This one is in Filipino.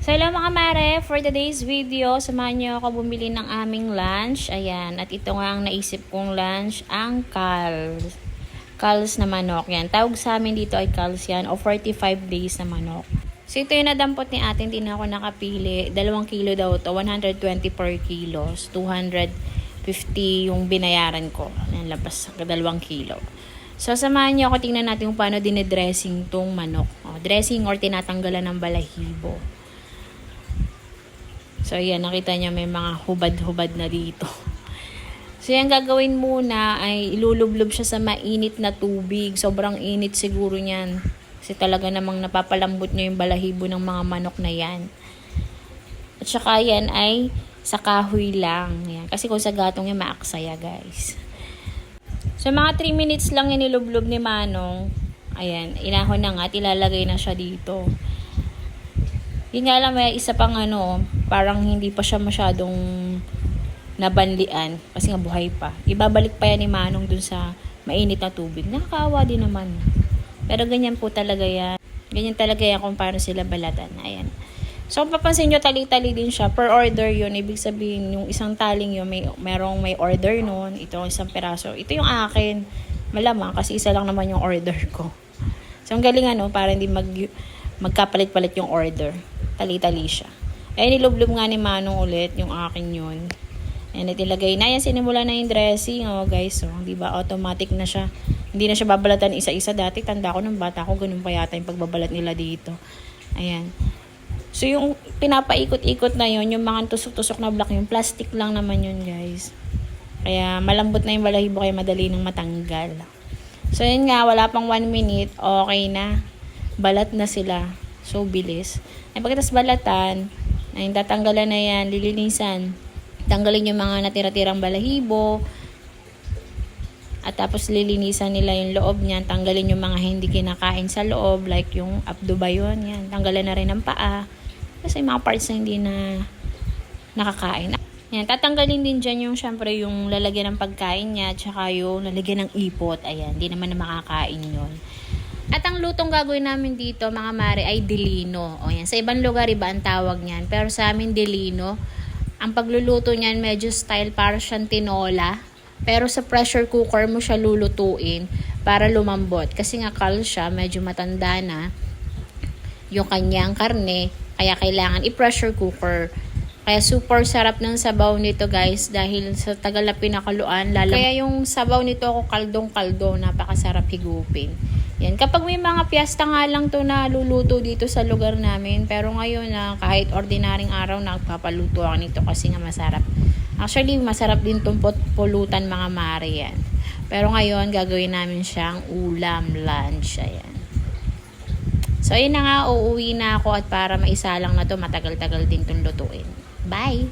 So hello mga mare, for today's video, samahan niyo ako bumili ng aming lunch. Ayan, at ito nga ang naisip kong lunch, ang Cal's. Cal's na manok. Yan, tawag sa amin dito ay Cal's yan, o 45 days na manok. So ito yung nadampot ni atin, hindi na ako nakapili. 2 kilo daw to, 120 per kilos, 250 yung binayaran ko. Yan, labas, 2 kilo. So, samahan niyo ako, tingnan natin kung paano dinedressing tong manok. O, dressing or tinatanggalan ng balahibo. So, ayan, nakita niyo may mga hubad-hubad na dito. So, yan gagawin muna ay ilulublob siya sa mainit na tubig. Sobrang init siguro niyan. Kasi talaga namang napapalambot niya yung balahibo ng mga manok na yan. At saka yan ay sa kahoy lang. Yan. Kasi kung sa gatong yan, maaksaya guys. So, mga 3 minutes lang inilublob ni Manong. Ayan, inahon na nga at ilalagay na siya dito. Yun nga lang, may isa pang parang hindi pa siya masyadong nabanlian. Kasi nga buhay pa. Ibabalik pa yan ni Manong dun sa mainit na tubig. Nakakaawa din naman. Pero ganyan po talaga yan. Ganyan talaga yan kung paano sila balatan. Ayan. So, kung papansin nyo, tali-tali din siya. Per order yun. Ibig sabihin, yung isang taling yun, may order nun. Ito yung isang peraso. Ito yung akin. Malamang, kasi isa lang naman yung order ko. So, ang galing para hindi magkapalit-palit yung order. Tali-tali siya. Eh, nilublob nga ni Manong ulit yung akin yun. And itilagay na. Yan, sinimula na yung dressing. Oh, guys. So, di ba automatic na siya. Hindi na siya babalatan isa-isa. Dati, tanda ko ng bata ko, ganun pa yata yung pagbabalat nila dito. Ayan. So, yung pinapaikot-ikot na yun, yung mga tusok-tusok na block, yung plastic lang naman yun, guys. Kaya, malambot na yung balahibo, kaya madali nang matanggal. So, yun nga, wala pang 1 minute, okay na. Balat na sila. So, bilis. Ay, pagkatas balatan, ay, tatanggalan na yan, lilinisan. Tanggalin yung mga natira-tirang balahibo. At tapos, lilinisan nila yung loob niyan. Tanggalin yung mga hindi kinakain sa loob, like yung abdo ba yun, yan. Tanggalan na rin ang paa. Kasi mga parts na hindi na nakakain. Ayan, tatanggalin din dyan yung, syempre, yung lalagyan ng pagkain niya, tsaka yung lalagyan ng ipot. Ayan, hindi naman na makakain yun. At ang lutong gagawin namin dito, mga mare, ay dilino. O yan, sa ibang lugar, iba ang tawag niyan. Pero sa amin, dilino. Ang pagluluto niyan, medyo style para siyang tinola. Pero sa pressure cooker mo siya lulutuin para lumambot. Kasi nga kal siya, medyo matanda na yung kanyang karne. Kaya kailangan i-pressure cooker. Kaya super sarap ng sabaw nito guys. Dahil sa tagal na pinakuluan. Kaya yung sabaw nito ako kaldong-kaldo. Napakasarap higupin. Yan. Kapag may mga piyesta nga lang to na luluto dito sa lugar namin. Pero ngayon kahit ordinaryong araw nagpapaluto ako nito kasi nga masarap. Actually masarap din itong pulutan mga mare yan. Pero ngayon gagawin namin siyang ulam lunch. Ayan. So, ayun na nga, uuwi na ako at para maisa lang na to, matagal-tagal din itong lutuin. Bye!